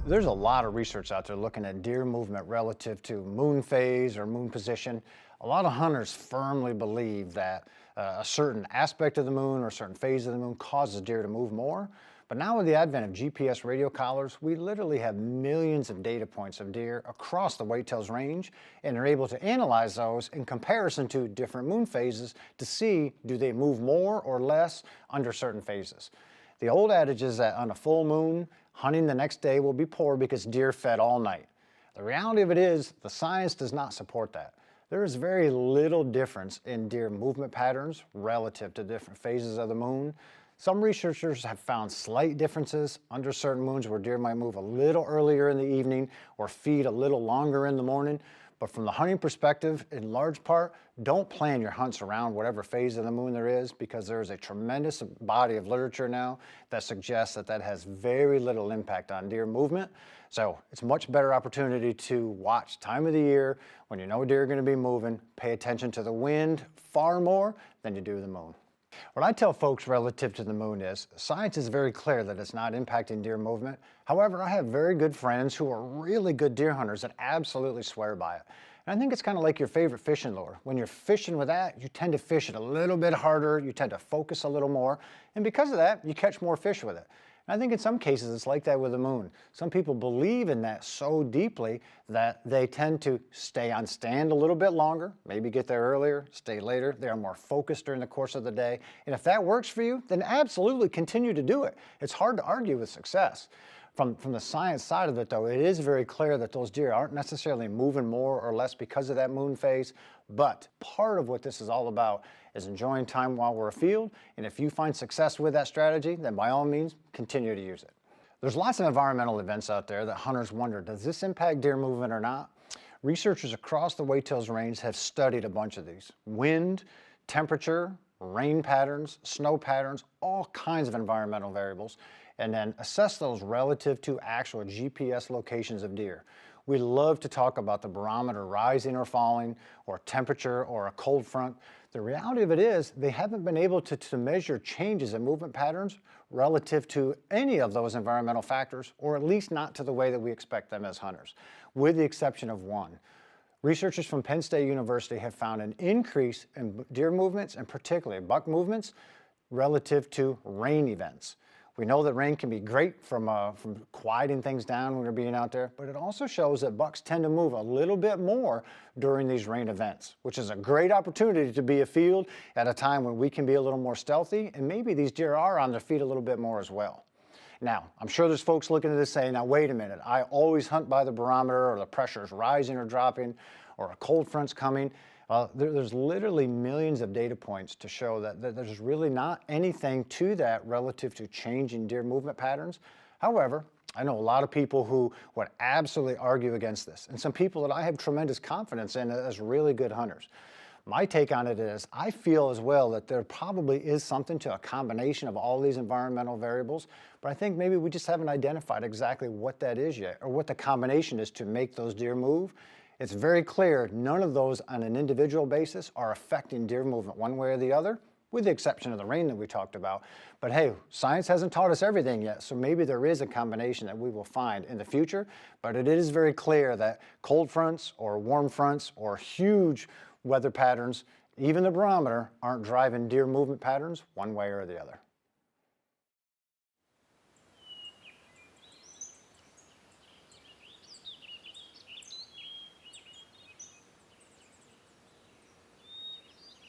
There's a lot of research out there looking at deer movement relative to moon phase or moon position. A lot of hunters firmly believe that a certain aspect of the moon or a certain phase of the moon causes deer to move more. But now with the advent of GPS radio collars, we literally have millions of data points of deer across the whitetails range and are able to analyze those in comparison to different moon phases to see, do they move more or less under certain phases. The old adage is that on a full moon, hunting the next day will be poor because deer fed all night. The reality of it is the science does not support that. There is very little difference in deer movement patterns relative to different phases of the moon. Some researchers have found slight differences under certain moons where deer might move a little earlier in the evening or feed a little longer in the morning. But from the hunting perspective, in large part, don't plan your hunts around whatever phase of the moon there is, because there is a tremendous body of literature now that suggests that that has very little impact on deer movement. So it's a much better opportunity to watch time of the year when you know deer are going to be moving. Pay attention to the wind far more than you do the moon. What I tell folks relative to the moon is, science is very clear that it's not impacting deer movement. However, I have very good friends who are really good deer hunters that absolutely swear by it. And I think it's kind of like your favorite fishing lure. When you're fishing with that, you tend to fish it a little bit harder, you tend to focus a little more, and because of that, you catch more fish with it. I think in some cases it's like that with the moon. Some people believe in that so deeply that they tend to stay on stand a little bit longer, maybe get there earlier, stay later. They are more focused during the course of the day. And if that works for you, then absolutely continue to do it. It's hard to argue with success. From the science side of it though, it is very clear that those deer aren't necessarily moving more or less because of that moon phase, but part of what this is all about is enjoying time while we're afield, and if you find success with that strategy, then by all means, continue to use it. There's lots of environmental events out there that hunters wonder, does this impact deer movement or not? Researchers across the whitetails range have studied a bunch of these. Wind, temperature, rain patterns, snow patterns, all kinds of environmental variables, and then assess those relative to actual GPS locations of deer. We love to talk about the barometer rising or falling, or temperature, or a cold front. The reality of it is they haven't been able to measure changes in movement patterns relative to any of those environmental factors, or at least not to the way that we expect them as hunters, with the exception of one. Researchers from Penn State University have found an increase in deer movements, and particularly buck movements, relative to rain events. We know that rain can be great from quieting things down when we're being out there, but it also shows that bucks tend to move a little bit more during these rain events, which is a great opportunity to be afield at a time when we can be a little more stealthy, and maybe these deer are on their feet a little bit more as well. Now, I'm sure there's folks looking at this saying, now wait a minute, I always hunt by the barometer, or the pressure is rising or dropping, or a cold front's coming. There's literally millions of data points to show that there's really not anything to that relative to changing deer movement patterns. However, I know a lot of people who would absolutely argue against this, and some people that I have tremendous confidence in as really good hunters. My take on it is, I feel as well that there probably is something to a combination of all these environmental variables, but I think maybe we just haven't identified exactly what that is yet, or what the combination is to make those deer move. It's very clear none of those on an individual basis are affecting deer movement one way or the other, with the exception of the rain that we talked about. But hey, science hasn't taught us everything yet, so maybe there is a combination that we will find in the future, but it is very clear that cold fronts or warm fronts or huge weather patterns, even the barometer, aren't driving deer movement patterns one way or the other.